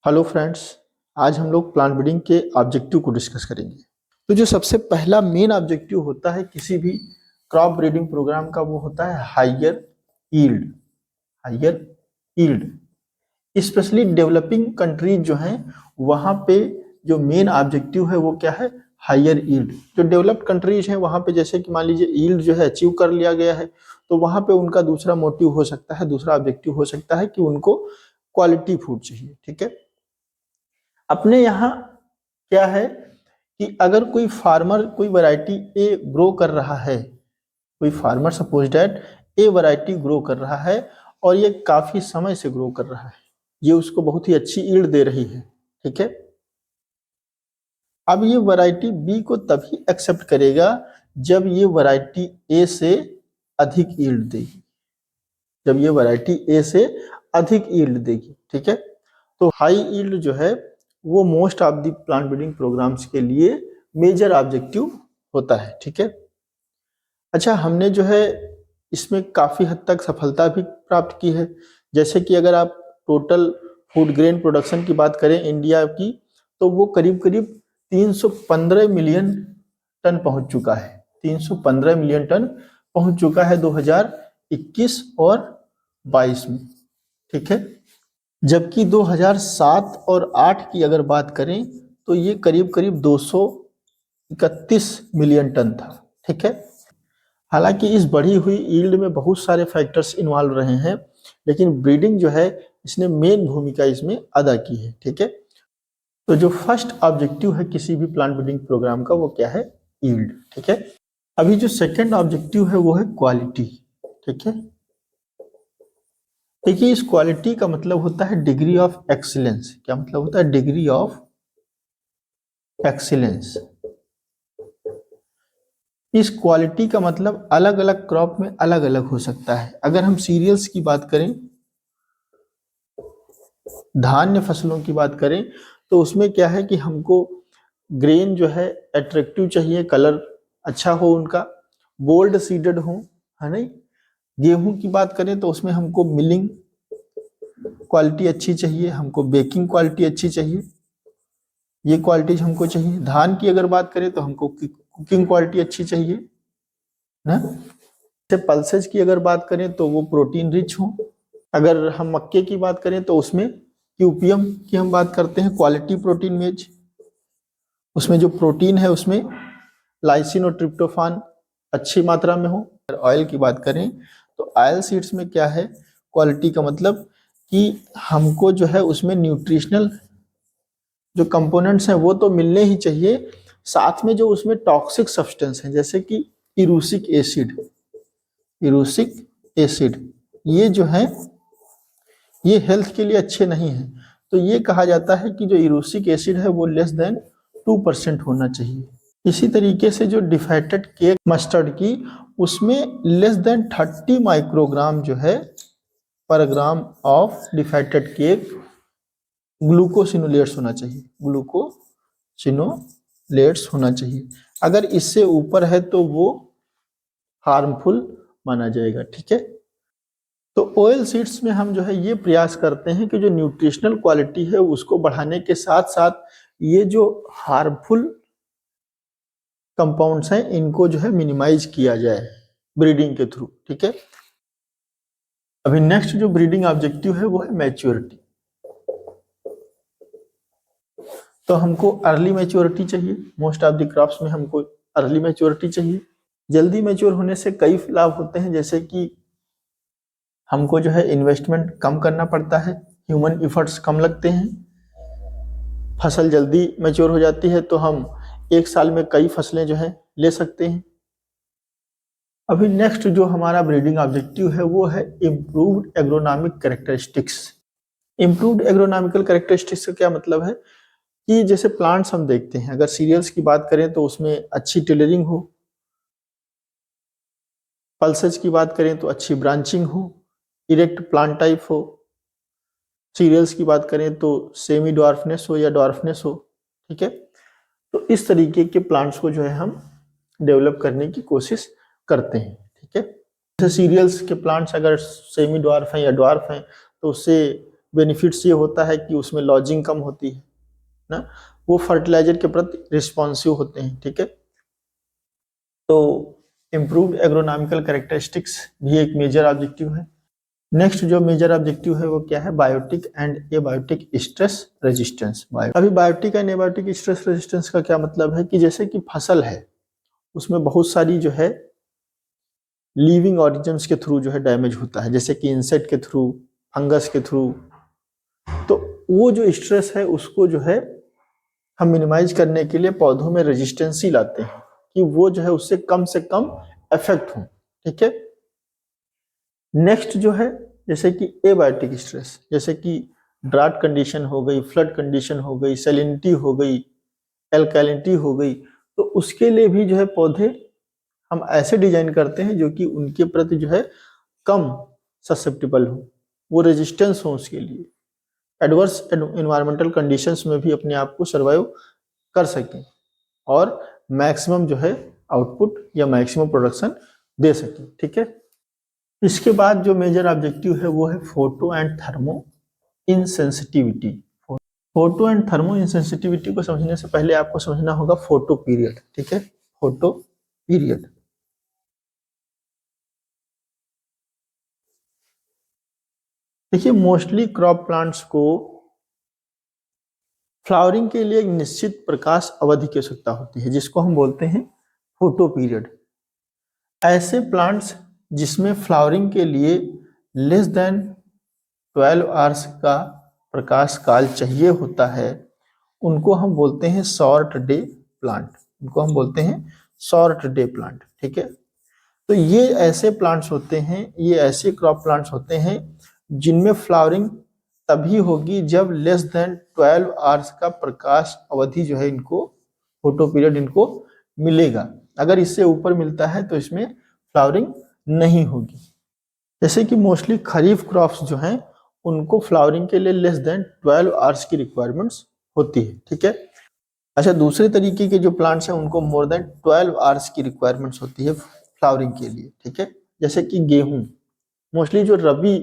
Hello friends, आज हम लोग प्लांट ब्रीडिंग के ऑब्जेक्टिव को डिस्कस करेंगे। तो जो सबसे पहला मेन ऑब्जेक्टिव होता है किसी भी क्रॉप ब्रीडिंग प्रोग्राम का, वो होता है higher yield. Higher yield specially developing countries जो हैं वहाँ पे जो मेन ऑब्जेक्टिव है वो क्या है? Higher yield. जो डेवलप्ड कंट्रीज हैं वहाँ पे जैसे कि मान लीजिए यील्ड जो है अचीव कर लिया गया है, तो वहाँ पे उनका दूसरा मोटिव हो सकता है, दूसरा ऑब्जेक्टिव हो सकता है कि उनको क्वालिटी फूड चाहिए। ठीक है। अपने यहाँ क्या है कि अगर कोई फार्मर कोई वैरायटी ए ग्रो कर रहा है, कोई farmer suppose that A variety grow कर रहा है और ये काफी समय से ग्रो कर रहा है, ये उसको बहुत ही अच्छी ईल्ड दे रही है। ठीक है। अब ये वैरायटी बी को तभी एक्सेप्ट करेगा जब ये वैरायटी ए से अधिक ईल्ड देगी, जब ये वैरायटी ए से अधिक ईल्ड देगी। ठीक है। तो हाई ईल्ड जो है वो most of the plant breeding programmes के लिए मेजर ऑब्जेक्टिव होता है। ठीक है। अच्छा, हमने जो है इसमें काफी हद तक सफलता भी प्राप्त की है। जैसे कि अगर आप टोटल फूड ग्रेन प्रोडक्शन की बात करें इंडिया की, तो वो करीब करीब 315 मिलियन टन पहुंच चुका है। 315 मिलियन टन पहुंच चुका है 2021 और 22 में। ठीक है। जबकि 2007 और 8 की अगर बात करें तो ये करीब करीब 231 मिलियन टन था। ठीक है। हालांकि इस बढ़ी हुई यील्ड में बहुत सारे फैक्टर्स इन्वॉल्व रहे हैं, लेकिन ब्रीडिंग जो है इसने मेन भूमिका इसमें अदा की है। ठीक है। तो जो फर्स्ट ऑब्जेक्टिव है किसी भी प्लांट ब्रीडिंग प्रोग्राम का वो क्या है? यील्ड। ठीक है। अभी जो सेकंड ऑब्जेक्टिव है वो है क्वालिटी। ठीक है। देखिए, इस क्वालिटी का मतलब होता है डिग्री ऑफ एक्सीलेंस। क्या मतलब होता है? Degree of excellence. इस क्वालिटी का मतलब अलग अलग क्रॉप में अलग अलग हो सकता है। अगर हम सीरियल्स की बात करें, धान्य फसलों की बात करें, तो उसमें क्या है कि हमको ग्रेन जो है अट्रैक्टिव चाहिए, कलर अच्छा हो उनका, बोल्ड सीडेड हो, है नहीं। गेहूं की बात करें तो उसमें हमको मिलिंग क्वालिटी अच्छी चाहिए, हमको बेकिंग क्वालिटी अच्छी चाहिए, ये क्वालिटीज हमको चाहिए। धान की अगर बात करें तो हमको कुकिंग क्वालिटी अच्छी चाहिए ना। जैसे पल्सेज की अगर बात करें तो वो प्रोटीन रिच हो। अगर हम मक्के की बात करें तो उसमें क्यूपीएम की हम बात करते हैं, क्वालिटी प्रोटीन मेज। उसमें जो प्रोटीन है उसमें लाइसिन और ट्रिप्टोफान अच्छी मात्रा में हो। अगर ऑयल की बात करें तो ऑयल सीड्स में क्या है क्वालिटी का मतलब कि हमको जो है उसमें न्यूट्रिशनल जो कंपोनेंट्स हैं वो तो मिलने ही चाहिए, साथ में जो उसमें टॉक्सिक सब्सटेंस है जैसे कि इरूसिक एसिड, इरूसिक एसिड ये जो है ये हेल्थ के लिए अच्छे नहीं है। तो ये कहा जाता है कि जो इरूसिक एसिड है वो लेस देन 2% होना चाहिए। इसी तरीके से जो डिफैटेड केक मस्टर्ड की, उसमें लेस देन 30 माइक्रोग्राम जो है पर ग्राम ऑफ डिफैटेड केक ग्लूकोसिनोलेट्स होना चाहिए, ग्लूकोसिनोलेट्स होना चाहिए। अगर इससे ऊपर है तो वो हार्मफुल माना जाएगा। ठीक है। तो ऑयल सीड्स में हम जो है ये प्रयास करते हैं कि जो न्यूट्रिशनल क्वालिटी है उसको बढ़ाने के साथ साथ ये जो हार्मफुल कंपाउंड्स हैं इनको जो है मिनिमाइज किया जाए ब्रीडिंग के थ्रू। ठीक है। अभी नेक्स्ट जो ब्रीडिंग ऑब्जेक्टिव है वो है मैच्योरिटी। तो हमको अर्ली मैच्योरिटी चाहिए, मोस्ट ऑफ द क्रॉप्स में हमको अर्ली मैच्योरिटी चाहिए। जल्दी मैच्योर होने से कई लाभ होते हैं, जैसे कि हमको जो है इन्वेस्टमेंट कम करना पड़ता है, ह्यूमन इफर्ट्स कम लगते हैं, फसल जल्दी मैच्योर हो जाती है तो हम एक साल में कई फसलें जो है ले सकते हैं। अभी नेक्स्ट जो हमारा ब्रीडिंग ऑब्जेक्टिव है वो है improved agronomic characteristics. Improved agronomical characteristics का क्या मतलब है कि जैसे प्लांट्स हम देखते हैं, अगर सीरियल्स की बात करें तो उसमें अच्छी टेलरिंग हो, पल्सेज की बात करें तो अच्छी ब्रांचिंग हो, इरेक्ट प्लांट टाइप हो, सीरियल्स की बात करें तो सेमी डॉर्फनेस हो या डॉर्फनेस हो। ठीक है। तो इस तरीके के प्लांट्स को जो है हम डेवलप करने की कोशिश करते हैं। ठीक है। जैसे सीरियल्स के प्लांट्स अगर सेमी डॉर्फ हैं या डॉर्फ हैं तो उससे बेनिफिट्स ये होता है कि उसमें लॉजिंग कम होती है ना, वो फर्टिलाइजर के प्रति रिस्पॉन्सिव होते हैं, ठीक है। तो इम्प्रूव्ड एग्रोनॉमिकल कैरेक्टरिस्टिक्स भी एक मेजर ऑब्जेक्टिव है। नेक्स्ट जो मेजर ऑब्जेक्टिव है वो क्या है, biotic and abiotic stress resistance. अभी biotic and abiotic stress resistance का क्या मतलब है कि जैसे कि फसल है उसमें बहुत सारी जो है लिविंग ऑर्गेनिजम्स के थ्रू जो है डैमेज होता है, जैसे कि इंसेक्ट के थ्रू, फंगस के थ्रू। तो वो जो स्ट्रेस है उसको जो है हम मिनिमाइज करने के लिए पौधों में रेजिस्टेंसी लाते हैं कि वो जो है उससे कम इफेक्ट हो, ठीक है। नेक्स्ट जो है जैसे कि एबायोटिक स्ट्रेस, जैसे कि ड्राउट कंडीशन हो गई, फ्लड कंडीशन हो गई, सैलिनिटी हो गई, एल्कालिनिटी हो गई, तो उसके लिए भी जो है पौधे हम ऐसे डिजाइन करते हैं जो कि उनके प्रति जो है कम ससेप्टेबल हो, वो रेजिस्टेंस हो उसके लिए, एडवर्स एनवायरमेंटल कंडीशंस में भी अपने आप को सर्वाइव कर सकें और मैक्सिमम जो है आउटपुट या मैक्सिमम प्रोडक्शन दे सकें, ठीक है। इसके बाद जो मेजर ऑब्जेक्टिव है वो है photo and thermo insensitivity. Photo and thermo insensitivity को समझने से पहले आपको समझना होगा फोटो पीरियड, ठीक है। फोटो पीरियड, देखिए मोस्टली क्रॉप प्लांट्स को फ्लावरिंग के लिए एक निश्चित प्रकाश अवधि की आवश्यकता होती है जिसको हम बोलते हैं फोटो पीरियड। ऐसे प्लांट्स जिसमें फ्लावरिंग के लिए लेस देन 12 आवर्स का प्रकाश काल चाहिए होता है उनको हम बोलते हैं शॉर्ट डे प्लांट, उनको हम बोलते हैं शॉर्ट डे प्लांट, ठीक है। तो ये ऐसे प्लांट्स होते हैं, ये ऐसे क्रॉप प्लांट्स होते हैं जिनमें फ्लावरिंग तभी होगी जब लेस देन 12 आवर्स का प्रकाश अवधि जो है इनको, फोटो पीरियड इनको मिलेगा। अगर इससे ऊपर मिलता है तो इसमें फ्लावरिंग नहीं होगी। जैसे कि मोस्टली खरीफ क्रॉप्स जो हैं उनको फ्लावरिंग के लिए लेस देन 12 आवर्स की रिक्वायरमेंट्स होती है, ठीक है। अच्छा, दूसरे तरीके के जो प्लांट्स हैं उनको मोर देन 12 आवर्स की रिक्वायरमेंट्स होती है फ्लावरिंग के लिए, ठीक है। जैसे कि गेहूं, मोस्टली जो रबी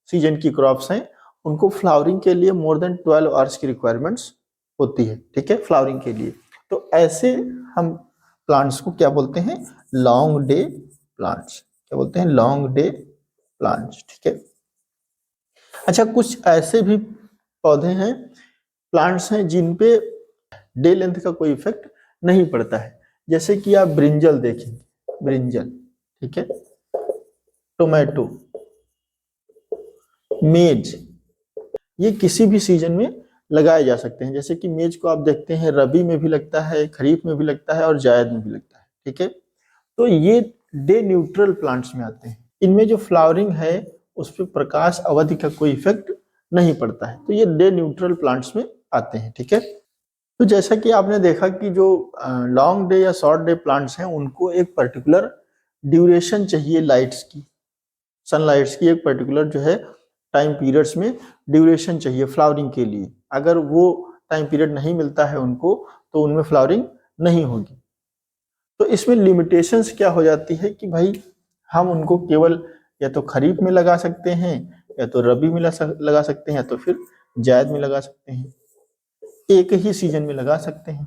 सीजन की क्रॉप्स हैं उनको फ्लावरिंग के लिए मोर देन 12 आवर्स की रिक्वायरमेंट्स होती है, ठीक है, फ्लावरिंग के लिए। तो ऐसे हम प्लांट्स को क्या बोलते हैं, लॉन्ग डे प्लांट्स, क्या बोलते हैं, लॉन्ग डे प्लांट्स, ठीक है। अच्छा, कुछ ऐसे भी पौधे हैं, प्लांट्स हैं जिन पे डे लेंथ का कोई इफेक्ट नहीं पड़ता है, जैसे कि आप ब्रिंजल देखें, ब्रिंजल, ठीक है, टोमेटो, मेज, ये किसी भी सीजन में लगाए जा सकते हैं। जैसे कि मेज को आप देखते हैं रबी में भी लगता है, खरीफ में भी लगता है और जायद में भी लगता है, ठीक है। तो ये डे न्यूट्रल प्लांट्स में आते हैं, इनमें जो फ्लावरिंग है उस पर प्रकाश अवधि का कोई इफेक्ट नहीं पड़ता है, तो ये डे न्यूट्रल प्लांट्स में आते हैं, ठीक है। तो जैसा कि आपने देखा कि जो लॉन्ग डे या शॉर्ट डे प्लांट्स हैं उनको एक पर्टिकुलर ड्यूरेशन चाहिए लाइट्स की, सनलाइट्स की एक पर्टिकुलर जो है टाइम पीरियड्स में ड्यूरेशन चाहिए फ्लावरिंग के लिए। अगर वो टाइम पीरियड नहीं मिलता है उनको तो उनमें फ्लावरिंग नहीं होगी। तो इसमें लिमिटेशंस क्या हो जाती है कि भाई हम उनको केवल या तो खरीफ में लगा सकते हैं या तो रबी में लगा सकते हैं या तो फिर जायद में लगा सकते हैं, एक ही सीजन में लगा सकते हैं।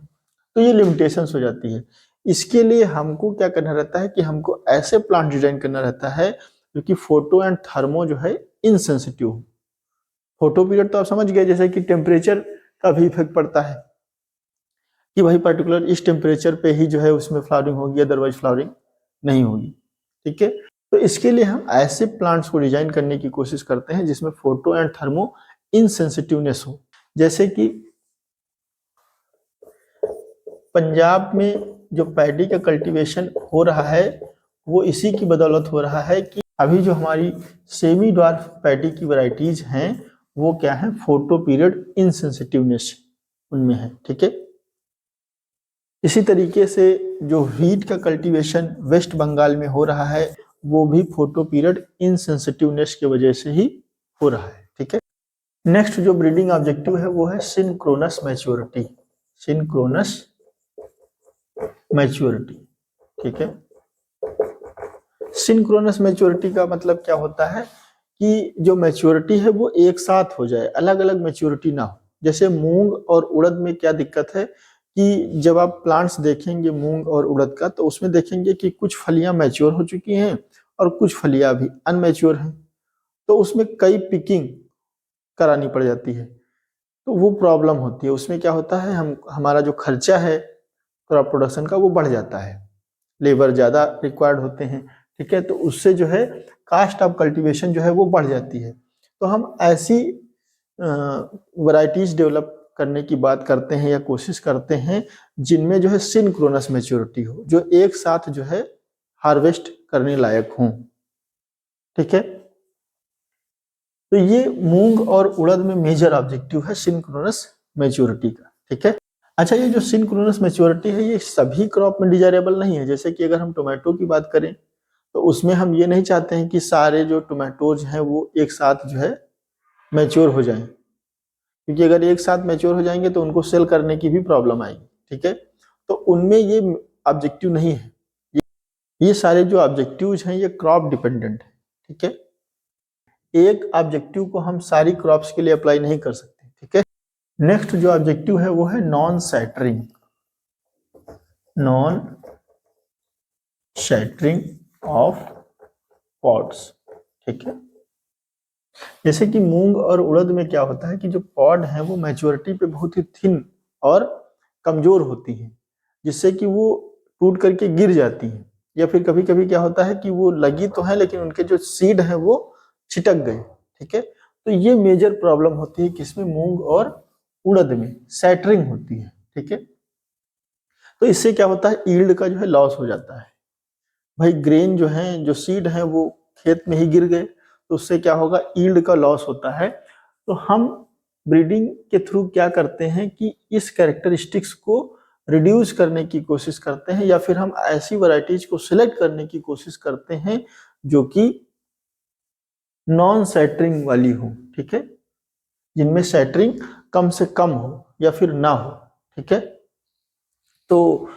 तो ये लिमिटेशंस हो जाती है। इसके लिए हमको क्या करना रहता है कि हमको ऐसे प्लांट डिजाइन करना रहता है जो कि फोटो एंड थर्मो जो है इनसेंसिटिव हो। फोटो पीरियड तो आप समझ गए, जैसे कि टेम्परेचर का भी इफेक्ट पड़ता है कि भाई पर्टिकुलर इस टेम्परेचर पे ही जो है उसमें फ्लावरिंग होगी, अदरवाइज फ्लावरिंग नहीं होगी, ठीक है। तो इसके लिए हम ऐसे प्लांट्स को डिजाइन करने की कोशिश करते हैं जिसमें फोटो एंड थर्मो इनसेंसिटिवनेस हो। जैसे कि पंजाब में जो पैडी का कल्टीवेशन हो रहा है वो इसी की बदौलत हो रहा है कि अभी जो हमारी सेमी ड्वार्फ पैडी की वैरायटीज हैं वो क्या है, फोटो पीरियड इनसेंसिटिवनेस उनमें है, ठीक है। इसी तरीके से जो व्हीट का कल्टीवेशन वेस्ट बंगाल में हो रहा है वो भी फोटो पीरियड इनसेंसिटिवनेस की वजह से ही हो रहा है, ठीक है। नेक्स्ट जो ब्रीडिंग ऑब्जेक्टिव है वो है सिंक्रोनस मैच्योरिटी, सिंक्रोनस मैच्योरिटी, ठीक है। सिंक्रोनस मैच्योरिटी का मतलब क्या होता है कि जो मैच्योरिटी है वो एक साथ हो जाए, अलग अलग मैच्योरिटी ना हो। जैसे मूंग और उड़द में क्या दिक्कत है कि जब आप प्लांट्स देखेंगे मूंग और उड़द का, तो उसमें देखेंगे कि कुछ फलियां मैच्योर हो चुकी हैं और कुछ फलियां अभी अनमैच्योर हैं, तो उसमें कई पिकिंग करानी पड़ जाती है, तो वो प्रॉब्लम होती है। उसमें क्या होता है, हमारा जो खर्चा है क्रॉप प्रोडक्शन का वो बढ़ जाता है, लेबर ज़्यादा रिक्वायर्ड होते हैं, ठीक है, तो उससे जो है कास्ट ऑफ कल्टीवेशन जो है वो बढ़ जाती है। तो हम ऐसी वैरायटीज डेवलप करने की बात करते हैं या कोशिश करते हैं जिनमें जो है सिंक्रोनस मैच्योरिटी हो, जो एक साथ जो है हार्वेस्ट करने लायक हों, ठीक है। तो ये मूंग और उड़द में मेजर ऑब्जेक्टिव है सिंक्रोनस मैच्योरिटी का, ठीक है। अच्छा, ये जो सिंक्रोनस मैच्योरिटी है ये सभी क्रॉप में डिजायरेबल नहीं है। जैसे कि अगर हम टोमेटो की बात करें तो उसमें हम ये नहीं चाहते हैं कि सारे जो टोमेटोज हैं वो एक साथ जो है मैच्योर हो जाएं, क्योंकि अगर एक साथ मैच्योर हो जाएंगे तो उनको सेल करने की भी प्रॉब्लम आएगी, ठीक है। तो उनमें ये ऑब्जेक्टिव नहीं है। ये सारे जो ऑब्जेक्टिव्स हैं ये क्रॉप डिपेंडेंट है, ठीक है। एक ऑब्जेक्टिव को हम सारी क्रॉप्स के लिए अप्लाई नहीं कर सकते, ठीक है। नेक्स्ट जो ऑब्जेक्टिव है वो है non shattering, non shattering of pods, ठीक है। जैसे कि मूंग और उड़द में क्या होता है कि जो पॉड है वो मैच्योरिटी पे बहुत ही थिन और कमजोर होती है, जिससे कि वो टूट करके गिर जाती हैं, या फिर कभी कभी क्या होता है कि वो लगी तो है लेकिन उनके जो सीड है वो छिटक गए, ठीक है। तो ये मेजर प्रॉब्लम होती है किसमें, मूंग और उड़द में सैटरिंग होती है, ठीक है। तो इससे क्या होता है, ईल्ड का जो है लॉस हो जाता है। भाई ग्रेन जो है, जो सीड है वो खेत में ही गिर गए, तो उससे क्या होगा, ईल्ड का लॉस होता है। तो हम ब्रीडिंग के थ्रू क्या करते हैं कि इस कैरेक्टरिस्टिक्स को रिड्यूस करने की कोशिश करते हैं, या फिर हम ऐसी वैरायटीज को सिलेक्ट करने की कोशिश करते हैं जो कि नॉन सैटरिंग वाली हो, ठीक है, जिनमें सैटरिंग कम से कम हो या फिर ना हो, ठीक है। तो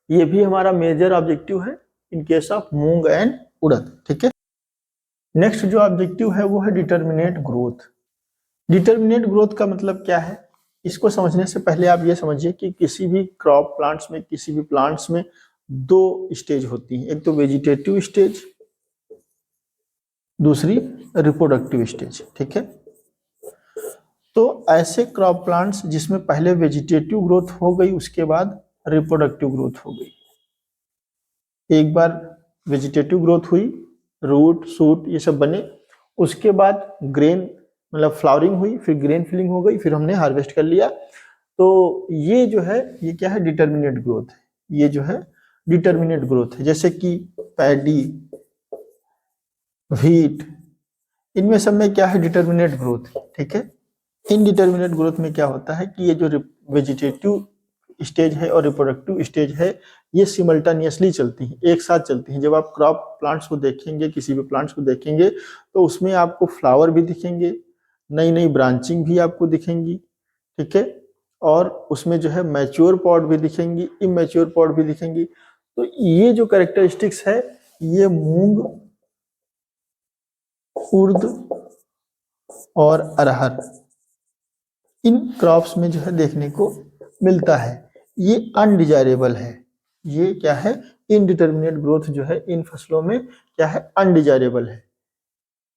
ये भी हमारा मेजर ऑब्जेक्टिव है इन केस ऑफ मूंग एंड उड़द, ठीक है। नेक्स्ट जो ऑब्जेक्टिव है वो है डिटर्मिनेट ग्रोथ। डिटर्मिनेट ग्रोथ का मतलब क्या है, इसको समझने से पहले आप ये समझिए कि किसी भी क्रॉप प्लांट्स में, किसी भी प्लांट्स में दो स्टेज होती हैं, एक तो वेजिटेटिव स्टेज, दूसरी रिप्रोडक्टिव स्टेज, ठीक है। तो ऐसे क्रॉप प्लांट्स जिसमें पहले वेजिटेटिव ग्रोथ हो गई, उसके बाद रिप्रोडक्टिव ग्रोथ हो गई। एक बार वेजिटेटिव ग्रोथ हुई, रूट सूट ये सब बने, उसके बाद ग्रेन मतलब फ्लावरिंग हुई, फिर ग्रेन फिलिंग हो गई, फिर हमने हार्वेस्ट कर लिया। तो ये जो है ये क्या है, डिटर्मिनेट ग्रोथ है। ये जो है डिटर्मिनेट ग्रोथ है, जैसे कि पैडी, व्हीट, इनमें सब में क्या है, डिटर्मिनेट ग्रोथ, ठीक है। इनडिटर्मिनेट ग्रोथ में क्या होता है कि ये जो वेजिटेटिव स्टेज है और रिप्रोडक्टिव स्टेज है ये सिमल्टेनियसली चलती हैं, एक साथ चलती हैं। जब आप क्रॉप प्लांट्स को देखेंगे, किसी भी प्लांट्स को देखेंगे, तो उसमें आपको फ्लावर भी दिखेंगे, नई नई ब्रांचिंग भी आपको दिखेंगी, ठीक है, और उसमें जो है मैच्योर पॉड भी दिखेंगी, इमेच्योर पॉड भी दिखेंगी। तो ये जो कैरेक्टरिस्टिक्स है ये मूंग, उर्द और अरहर, इन क्रॉप्स में जो है देखने को मिलता है। ये अनडिजायरेबल है, ये क्या है, इनडिटर्मिनेट ग्रोथ जो है इन फसलों में क्या है, अनडिजायरेबल है।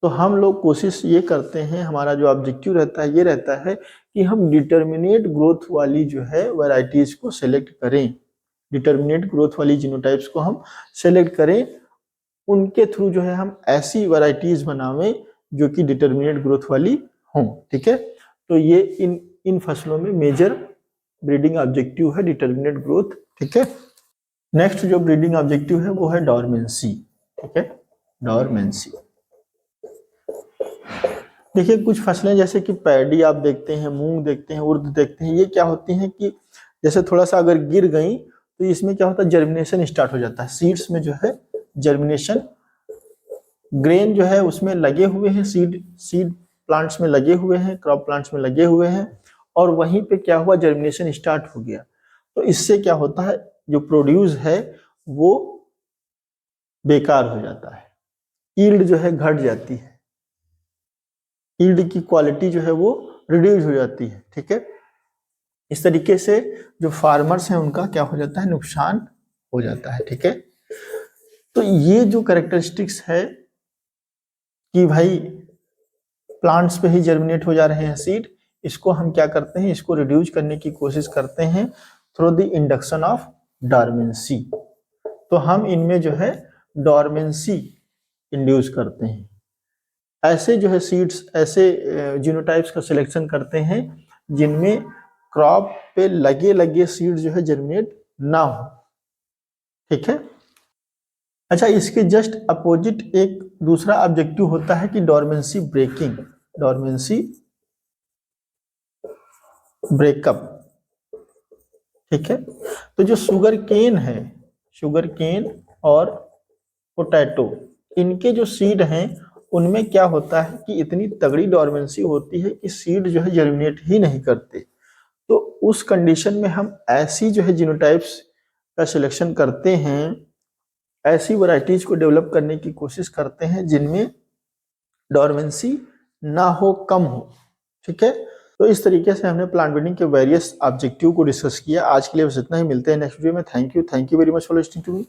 तो हम लोग कोशिश ये करते हैं, हमारा जो ऑब्जेक्टिव रहता है ये रहता है कि हम डिटर्मिनेट ग्रोथ वाली जो है वैरायटीज को सेलेक्ट करें, डिटर्मिनेट ग्रोथ वाली जीनोटाइप्स को हम सेलेक्ट करें, उनके थ्रू जो है हम ऐसी वैरायटीज बनावें जो कि डिटर्मिनेट ग्रोथ वाली हों, ठीक है। तो ये इन फसलों में मेजर ब्रीडिंग ऑब्जेक्टिव है डिटर्मिनेट ग्रोथ, ठीक है। नेक्स्ट जो ब्रीडिंग ऑब्जेक्टिव है वो है डॉर्मेंसी, ठीक है, डॉर्मेंसी। देखिए कुछ फसलें जैसे कि पैडी आप देखते हैं, मूंग देखते हैं, उर्द देखते हैं, ये क्या होती हैं कि जैसे थोड़ा सा अगर गिर गई तो इसमें क्या होता है, जर्मिनेशन स्टार्ट हो जाता है, सीड्स में जो है जर्मिनेशन, ग्रेन जो है उसमें लगे हुए हैं, सीड प्लांट्स में लगे हुए हैं, क्रॉप प्लांट्स में लगे हुए हैं, और वहीं पे क्या हुआ, जर्मिनेशन स्टार्ट हो गया। तो इससे क्या होता है, जो प्रोड्यूस है वो बेकार हो जाता है, यील्ड जो है घट जाती है, यील्ड की क्वालिटी जो है वो रिड्यूस हो जाती है। ठीक है, इस तरीके से जो फार्मर्स हैं उनका क्या हो जाता है, नुकसान हो जाता है। ठीक है, तो ये जो कैरेक्टरिस्टिक्स है कि भाई प्लांट्स पे ही जर्मिनेट हो जा रहे हैं सीड, इसको हम क्या करते हैं, इसको रिड्यूस करने की कोशिश करते हैं through the induction of dormancy. तो हम इनमें जो है डॉर्मेंसी इंड्यूस करते हैं, ऐसे जो है सीड्स, ऐसे जीनोटाइप्स का सिलेक्शन करते हैं जिनमें क्रॉप पे लगे लगे सीड जो है जर्मिनेट ना हो। ठीक है, अच्छा, इसके जस्ट अपोजिट एक दूसरा ऑब्जेक्टिव होता है कि डॉर्मेंसी ब्रेकिंग, डॉर्मेंसी ब्रेकअप। ठीक है, तो जो शुगर केन है, शुगर केन और पोटैटो, इनके जो सीड हैं उनमें क्या होता है कि इतनी तगड़ी डॉर्मेंसी होती है कि सीड जो है जर्मिनेट ही नहीं करते। तो उस कंडीशन में हम ऐसी जो है जीनोटाइप्स का सिलेक्शन करते हैं, ऐसी वैरायटीज को डेवलप करने की कोशिश करते हैं जिनमें डॉर्मेंसी ना हो, कम हो। ठीक है, तो इस तरीके से हमने प्लांट ब्रीडिंग के वेरियस ऑब्जेक्टिव को डिस्कस किया। आज के लिए बस इतना ही, मिलते हैं नेक्स्ट वीडियो में। Thank you very much for listening to me.